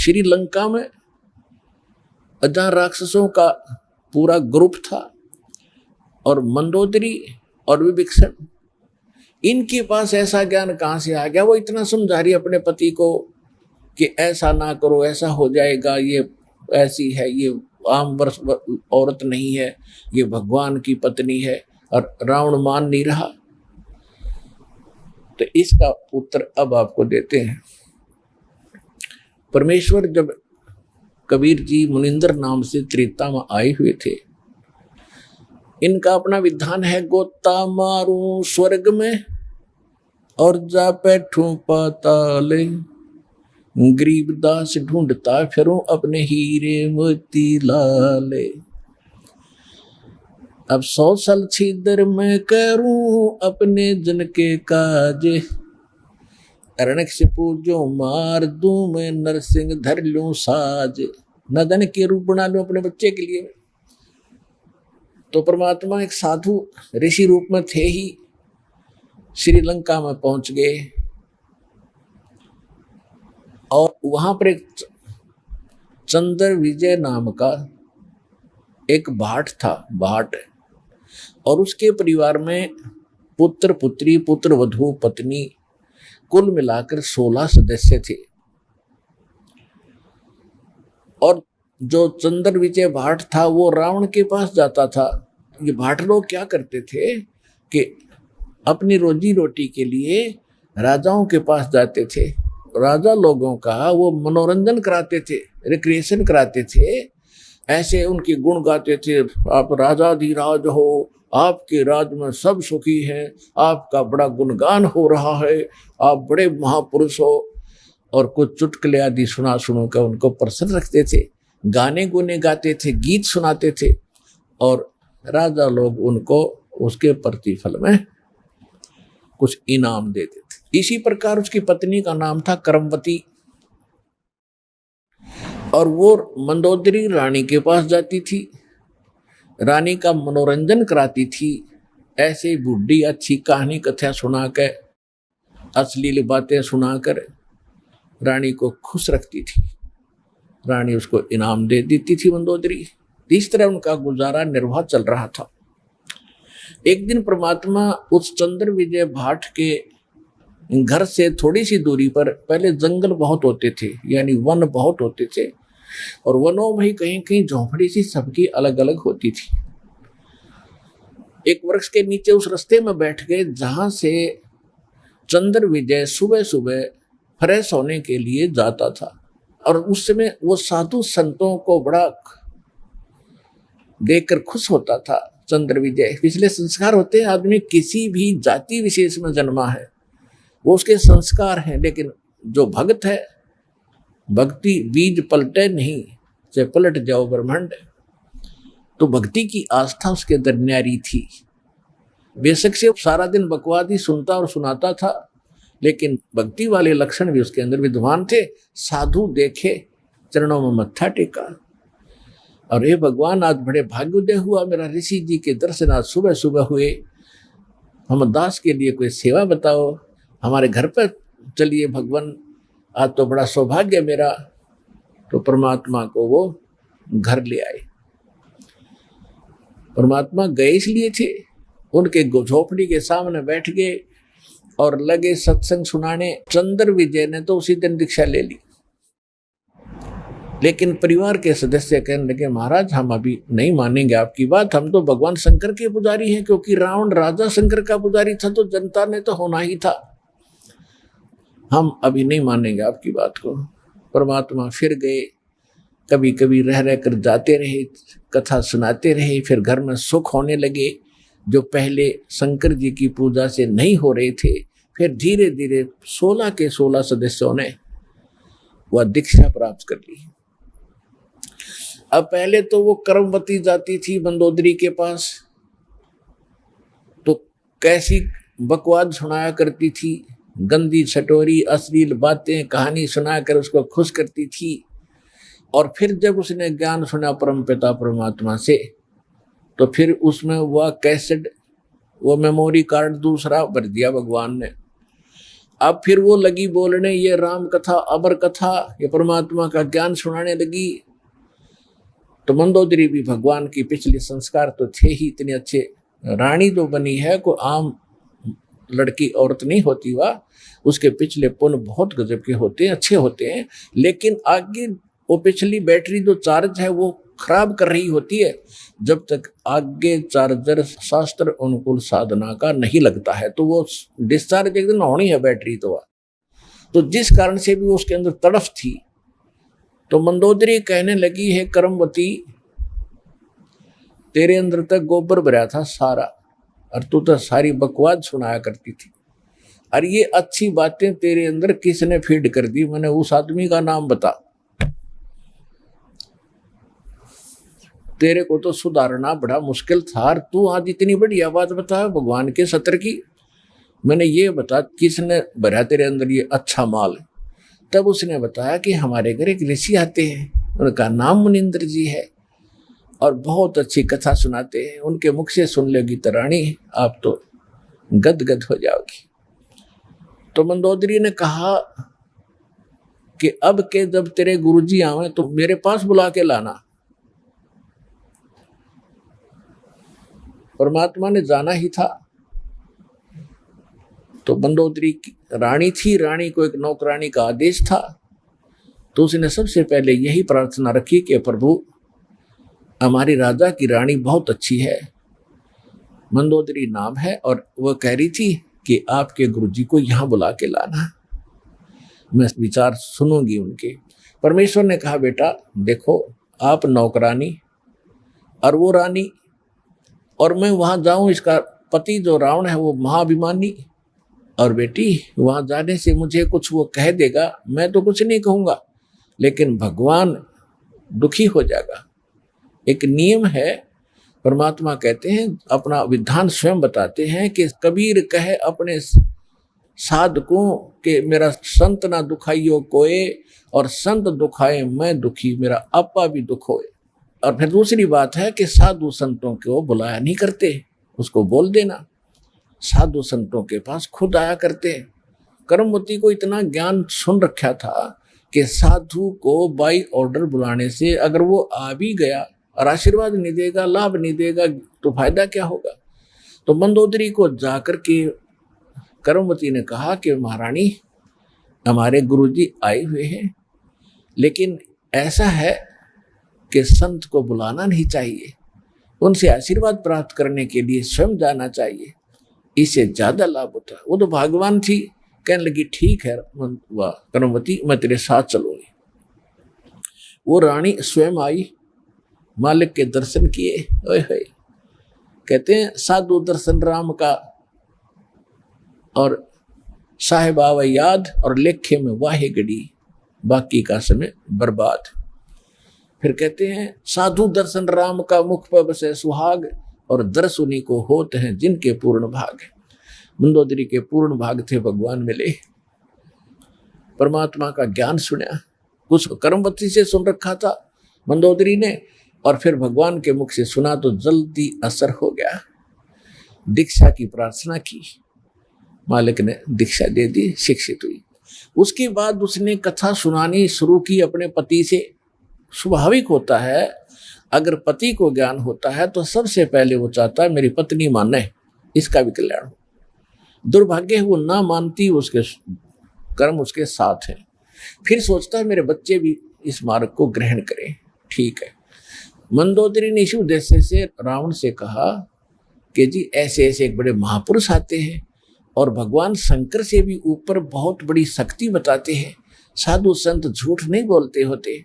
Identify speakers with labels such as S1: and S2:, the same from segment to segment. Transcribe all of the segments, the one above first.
S1: श्रीलंका में जहाँ राक्षसों का पूरा ग्रुप था और मंदोदरी और विभीषण, इनके पास ऐसा ज्ञान कहाँ से आ गया? वो इतना समझा रही अपने पति को कि ऐसा ना करो, ऐसा हो जाएगा, ये ऐसी है, ये आम वर्ष औरत नहीं है, ये भगवान की पत्नी है, और रावण मान नहीं रहा। तो इसका उत्तर अब आपको देते हैं। परमेश्वर जब कबीर जी मुनिंदर नाम से त्रेता में आए हुए थे, इनका अपना विधान है, गोता मारूं स्वर्ग में और जा बैठूं पाताले, गरीबदास ढूंढता फिरूं अपने हीरे मोती लाले। अब 100 साल छिदर मैं करूं अपने जन के काज, अरणक से पूजो मार दूं मैं नरसिंह धर लूं साज। नदन के रूप बना लूं अपने बच्चे के लिए। तो परमात्मा एक साधु ऋषि रूप में थे ही, श्रीलंका में पहुंच गए और वहां पर एक चंद्र विजय नाम का एक भाट था, भाट, और उसके परिवार में पुत्र पुत्री, पुत्र वधू, पत्नी, कुल मिलाकर 16 सदस्य थे। और जो चंद्र विजय भाट था वो रावण के पास जाता था। ये भाट लोग क्या करते थे कि अपनी रोजी रोटी के लिए राजाओं के पास जाते थे, राजा लोगों का वो मनोरंजन कराते थे, रिक्रिएशन कराते थे, ऐसे उनके गुण गाते थे। आप राजाधिराज हो, आपके राज में सब सुखी हैं, आपका बड़ा गुणगान हो रहा है, आप बड़े महापुरुष हो, और कुछ चुटकुले आदि सुना कर उनको प्रसन्न रखते थे, गाने गुने गाते थे, गीत सुनाते थे, और राजा लोग उनको उसके प्रतिफल में कुछ इनाम देते थे। इसी प्रकार उसकी पत्नी का नाम था करमवती, और वो मंदोदरी रानी के पास जाती थी, रानी का मनोरंजन कराती थी, ऐसे बुढ़ी अच्छी कहानी कथा सुनाकर, अश्लील बातें सुनाकर रानी को खुश रखती थी। रानी उसको इनाम दे देती थी मंदोदरी। इस तरह उनका गुजारा निर्वाह चल रहा था। एक दिन परमात्मा उस चंद्र विजय भाट के घर से थोड़ी सी दूरी पर, पहले जंगल बहुत होते थे, यानी वन बहुत होते थे, और वनों में कहीं कहीं झोंपड़ी सी सबकी अलग अलग होती थी। एक वृक्ष के नीचे उस रास्ते में बैठ गए जहां से चंद्र विजय सुबह सुबह फ्रेश होने के लिए जाता था। और उस समय वो साधु संतों को बड़ा देखकर खुश होता था। चंद्र विजय, पिछले संस्कार होते हैं, आदमी किसी भी जाति विशेष में जन्मा है वो उसके संस्कार हैं, लेकिन जो भक्त है, भक्ति बीज पलटे नहीं, चाहे पलट जाओ ब्रह्मांड। तो भक्ति की आस्था उसके अंदर न्यारी थी। बेशक से सारा दिन बकवाद ही सुनता और सुनाता था, लेकिन भक्ति वाले लक्षण भी उसके अंदर विद्वान थे। साधु देखे, चरणों में मत्था टेका, और हे भगवान, आज बड़े भाग्योदय हुआ, मेरा ऋषि जी के दर्शन आज सुबह सुबह हुए, हम दास के लिए कोई सेवा बताओ, हमारे घर पर चलिए भगवान, आज तो बड़ा सौभाग्य मेरा। तो परमात्मा को वो घर ले आए। परमात्मा गए इसलिए थे, उनके झोपड़ी के सामने बैठ गए और लगे सत्संग सुनाने। चंद्र विजय ने तो उसी दिन दीक्षा ले ली, लेकिन परिवार के सदस्य कहने लगे, महाराज हम अभी नहीं मानेंगे आपकी बात, हम तो भगवान शंकर के पुजारी हैं, क्योंकि रावण राजा शंकर का पुजारी था तो जनता ने तो होना ही था, हम अभी नहीं मानेंगे आपकी बात को। परमात्मा फिर गए, कभी कभी रह रह कर जाते रहे, कथा सुनाते रहे, फिर घर में सुख होने लगे जो पहले शंकर जी की पूजा से नहीं हो रहे थे। फिर धीरे धीरे 16 के 16 सदस्यों ने वह दीक्षा प्राप्त कर ली। अब पहले तो वो कर्मवती जाती थी मंदोदरी के पास, तो कैसी बकवाद सुनाया करती थी, गंदी छटोरी अश्लील बातें कहानी सुनाकर उसको खुश करती थी। और फिर जब उसने ज्ञान सुना परमपिता परमात्मा से, तो फिर उसमें वह कैसेट, वो मेमोरी कार्ड दूसरा भर दिया भगवान ने, अब फिर वो लगी बोलने ये राम कथा, अमर कथा, ये परमात्मा का ज्ञान सुनाने लगी। तो मंदोदरी भी भगवान की पिछले संस्कार तो थे ही इतने अच्छे। रानी जो बनी है को आम लड़की औरत नहीं होती, वह उसके पिछले पुण्य बहुत गजब के होते हैं, अच्छे होते हैं। लेकिन आगे वो पिछली बैटरी जो चार्ज है वो खराब कर रही होती है, जब तक आगे चार्जर शास्त्र अनुकूल साधना का नहीं लगता है तो वो डिस्चार्ज एक दिन होनी है बैटरी। तो जिस कारण से भी उसके अंदर तड़फ थी, तो मंदोदरी कहने लगी है कर्मवती, तेरे अंदर तक गोबर भरा था सारा, और तू तो सारी बकवास सुनाया करती थी। और ये अच्छी बातें तेरे अंदर किसने फीड कर दी? मैंने उस आदमी का नाम बता। तेरे को तो सुधारना बड़ा मुश्किल था, तू आज इतनी बढ़िया बात बता भगवान के सत्र की। मैंने ये बता किसने भरा तेरे अंदर ये अच्छा माल? तब उसने बताया कि हमारे घर एक ऋषि आते हैं, उनका नाम मुनिंद्र जी है और बहुत अच्छी कथा सुनाते हैं। उनके मुख से सुन लेगी तो रानी आप तो गदगद हो जाओगी। तो मंदोदरी ने कहा कि अब के जब तेरे गुरुजी आवे तो मेरे पास बुला के लाना। परमात्मा ने जाना ही था। तो मंदोदरी की रानी थी, रानी को एक नौकरानी का आदेश था, तो उसने सबसे पहले यही प्रार्थना रखी कि प्रभु हमारी राजा की रानी बहुत अच्छी है, मंदोदरी नाम है, और वह कह रही थी कि आपके गुरुजी को यहाँ बुला के लाना, मैं विचार सुनूंगी उनके। परमेश्वर ने कहा बेटा देखो आप नौकरानी और वो रानी, और मैं वहां जाऊं, इसका पति जो रावण है वो महाभिमानी, और बेटी वहां जाने से मुझे कुछ वो कह देगा, मैं तो कुछ नहीं कहूंगा लेकिन भगवान दुखी हो जाएगा। एक नियम है, परमात्मा कहते हैं अपना विधान स्वयं बताते हैं कि कबीर कहे अपने साधकों के मेरा संत ना दुखाइयो कोई, और संत दुखाए मैं दुखी मेरा आपा भी दुख होए। और फिर दूसरी बात है कि साधु संतों को बुलाया नहीं करते, उसको बोल देना, साधु संतों के पास खुद आया करते। कर्मवती को इतना ज्ञान सुन रखा था कि साधु को बाई ऑर्डर बुलाने से अगर वो आ भी गया और आशीर्वाद नहीं देगा, लाभ नहीं देगा, तो फायदा क्या होगा। तो मंदोदरी को जाकर के कर्मवती ने कहा कि महारानी हमारे गुरुजी आए हुए हैं, लेकिन ऐसा है कि संत को बुलाना नहीं चाहिए, उनसे आशीर्वाद प्राप्त करने के लिए स्वयं जाना चाहिए, इससे ज्यादा लाभ होता है। वो तो भगवान थी, कहने लगी ठीक है कर्मवती मैं तेरे साथ चलूंगी। वो रानी स्वयं आई, मालिक के दर्शन किए, ओए होए, कहते हैं साधु दर्शन राम का और साहेब आवे याद, और लेखे में वाहे गड़ी बाकी का समय बर्बाद। फिर कहते हैं साधु दर्शन राम का मुख पर बसे सुहाग, और दर्श उन्हीं को होते हैं जिनके पूर्ण भाग है। मंदोदरी के पूर्ण भाग थे भगवान मिले, परमात्मा का ज्ञान सुना, कुछ कर्मवती से सुन रखा था मंदोदरी ने, और फिर भगवान के मुख से सुना तो जल्दी असर हो गया। दीक्षा की प्रार्थना की, मालिक ने दीक्षा दे दी, शिक्षित हुई। उसके बाद उसने कथा सुनानी शुरू की अपने पति से। स्वाभाविक होता है अगर पति को ज्ञान होता है तो सबसे पहले वो चाहता है मेरी पत्नी माने, इसका भी कल्याण हो। दुर्भाग्य है वो ना मानती, उसके कर्म उसके साथ हैं। फिर सोचता है मेरे बच्चे भी इस मार्ग को ग्रहण करें, ठीक है। मंदोदरी ने इसी उद्देश्य से रावण से कहा कि जी ऐसे ऐसे एक बड़े महापुरुष आते हैं और भगवान शंकर से भी ऊपर बहुत बड़ी शक्ति बताते हैं, साधु संत झूठ नहीं बोलते होते।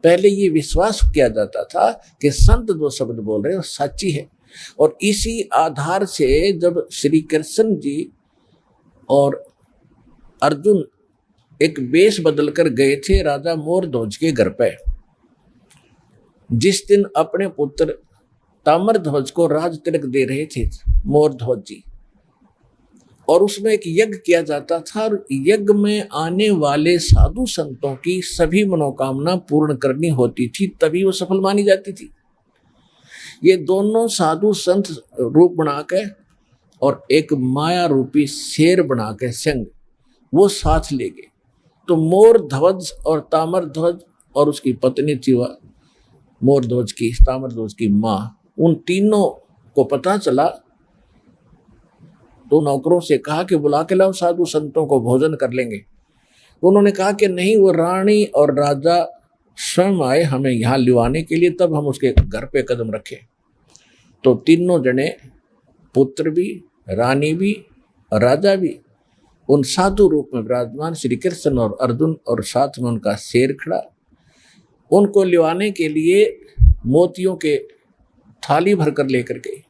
S1: पहले ये विश्वास किया जाता था कि संत जो शब्द बोल रहे हैं वो सच्ची है, और इसी आधार से जब श्री कृष्ण जी और अर्जुन एक वेश बदलकर गए थे राजा मोरध्वज के घर पे, जिस दिन अपने पुत्र ताम्रध्वज को राज तिलक दे रहे थे मोरध्वज जी, और उसमें एक यज्ञ किया जाता था, और यज्ञ में आने वाले साधु संतों की सभी मनोकामना पूर्ण करनी होती थी, तभी वो सफल मानी जाती थी। ये दोनों साधु संत रूप बना के और एक माया रूपी शेर बना के संग वो साथ ले गए। तो मोर ध्वज और ताम्र ध्वज और उसकी पत्नी थी वह मोर ध्वज की, ताम्र ध्वज की माँ, उन तीनों को पता चला तो नौकरों से कहा कि बुला के लाओ साधु संतों को, भोजन कर लेंगे। उन्होंने कहा कि नहीं, वो रानी और राजा स्वयं आए हमें यहाँ लिवाने के लिए, तब हम उसके घर पे कदम रखें। तो तीनों जने, पुत्र भी, रानी भी, राजा भी, उन साधु रूप में विराजमान श्री कृष्ण और अर्जुन, और साथ में उनका शेर खड़ा, उनको लिवाने के लिए मोतियों के थाली भरकर लेकर गए।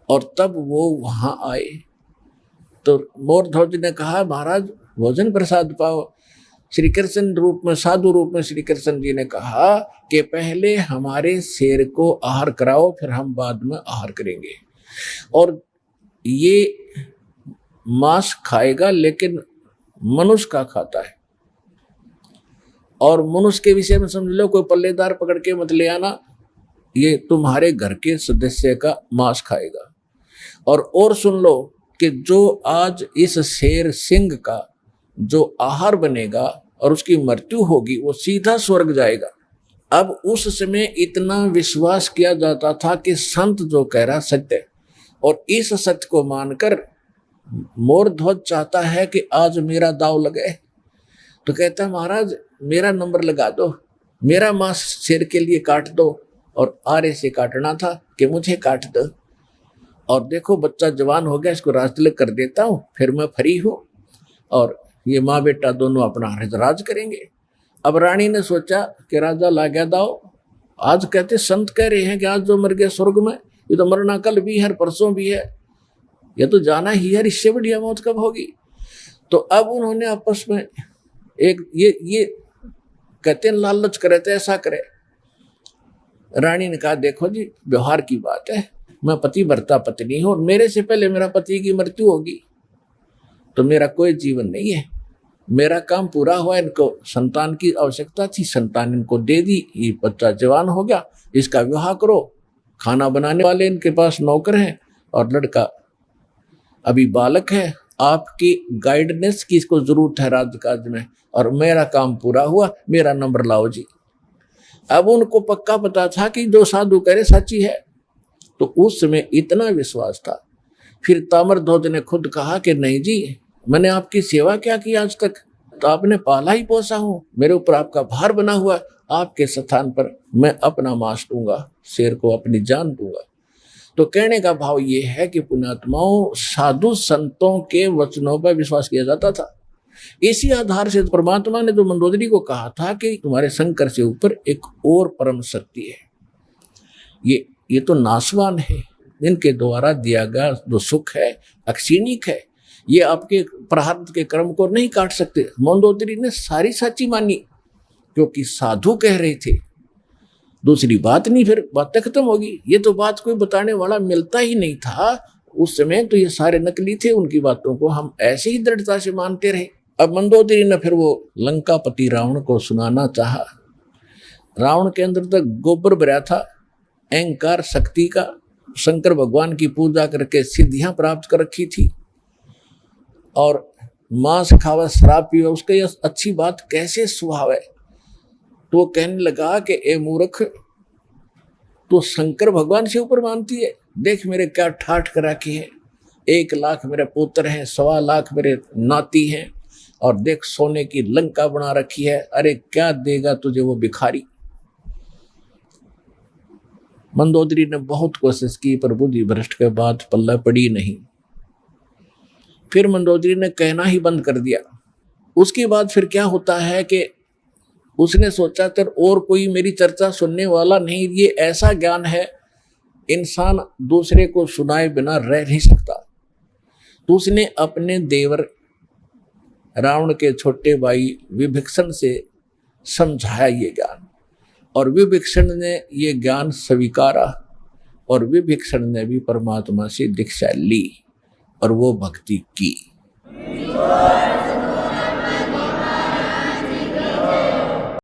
S1: और तब वो वहां आए तो मोर ध्वज ने कहा, महाराज भोजन प्रसाद पाओ। श्री कृष्ण रूप में, साधु रूप में श्री कृष्ण जी ने कहा कि पहले हमारे शेर को आहार कराओ, फिर हम बाद में आहार करेंगे। और ये मांस खाएगा लेकिन मनुष्य का खाता है, और मनुष्य के विषय में समझ लो कोई पल्लेदार पकड़ के मत ले आना, ये तुम्हारे घर के सदस्य का मांस खाएगा। और सुन लो कि जो आज इस शेर सिंह का जो आहार बनेगा और उसकी मृत्यु होगी, वो सीधा स्वर्ग जाएगा। अब उस समय इतना विश्वास किया जाता था कि संत जो कह रहा सत्य है, और इस सत्य को मानकर मोर ध्वज चाहता है कि आज मेरा दाव लगे। तो कहता है, महाराज मेरा नंबर लगा दो, मेरा मांस शेर के लिए काट दो। और आरे से काटना था कि मुझे काट दो, और देखो बच्चा जवान हो गया, इसको राज तिलक कर देता हूँ, फिर मैं फ्री हूँ, और ये माँ बेटा दोनों अपना राज करेंगे। अब रानी ने सोचा कि राजा ला गया दाव, आज कहते संत कह रहे हैं कि आज जो मर गया स्वर्ग में, ये तो मरना कल भी है, परसों भी है, ये तो जाना ही है, इससे बढ़िया मौत कब होगी। तो अब उन्होंने आपस में एक ये कहते हैं लालच करे तो ऐसा करे। रानी ने कहा, देखो जी व्यवहार की बात है, मैं पति भरता पत्नी हूं, और मेरे से पहले मेरा पति की मृत्यु होगी तो मेरा कोई जीवन नहीं है। मेरा काम पूरा हुआ, इनको संतान की आवश्यकता थी, संतान इनको दे दी, ये बच्चा जवान हो गया, इसका विवाह करो। खाना बनाने वाले इनके पास नौकर हैं, और लड़का अभी बालक है, आपकी गाइडेंस की इसको जरूरत है राजकाज में, और मेरा काम पूरा हुआ, मेरा नंबर लाओ जी। अब उनको पक्का पता था कि जो साधु करे सच्ची है, तो उस समय इतना विश्वास था। फिर ताम्र ध्वज ने खुद कहा कि नहीं जी, मैंने आपकी सेवा क्या की आज तक, तो आपने पाला ही पोसा हूं, मेरे ऊपर आपका भार बना हुआ, आपके स्थान पर मैं अपना मांस दूंगा, शेर को अपनी जान दूंगा। तो कहने का भाव ये है कि पुण्यात्माओं, साधु संतों के वचनों पर विश्वास किया जाता था। इसी आधार से परमात्मा ने तो मंदोदरी को कहा था कि तुम्हारे शंकर से ऊपर एक और परम शक्ति है, ये तो नाशवान है, इनके द्वारा दिया गया जो सुख है अक्षीणिक है, ये आपके प्रारब्ध के कर्म को नहीं काट सकते। मंदोदरी ने सारी सच्ची मानी, क्योंकि साधु कह रहे थे, दूसरी बात नहीं, फिर बात खत्म होगी। ये तो बात कोई बताने वाला मिलता ही नहीं था उस समय, तो ये सारे नकली थे, उनकी बातों को हम ऐसे ही दृढ़ता से मानते रहे। अब मंदोदरी ने फिर वो लंकापति रावण को सुनाना चाहा। रावण के अंदर तक गोबर भरा था, अहंकार शक्ति का, शंकर भगवान की पूजा करके सिद्धियां प्राप्त कर रखी थी, और मांस खावा शराब पीवा उसके यह अच्छी बात कैसे स्वभाव है। तो वो कहने लगा कि ए मूर्ख, तो शंकर भगवान से ऊपर मानती है, देख मेरे क्या ठाठ करा की है, 1 लाख मेरे पुत्र हैं, 1.25 लाख मेरे नाती हैं, और देख सोने की लंका बना रखी है, अरे क्या देगा तुझे वो भिखारी। मंदोदरी ने बहुत कोशिश की, पर बुद्धि भ्रष्ट के बाद पल्ला पड़ी नहीं। फिर मंदोदरी ने कहना ही बंद कर दिया। उसके बाद फिर क्या होता है कि उसने सोचा तर और कोई मेरी चर्चा सुनने वाला नहीं, ये ऐसा ज्ञान है इंसान दूसरे को सुनाए बिना रह नहीं सकता। तो उसने अपने देवर रावण के छोटे भाई विभीषण से समझाया ये ज्ञान, और विभीषण ने ये ज्ञान स्वीकारा, और विभीषण ने भी परमात्मा से दीक्षा ली और वो भक्ति की।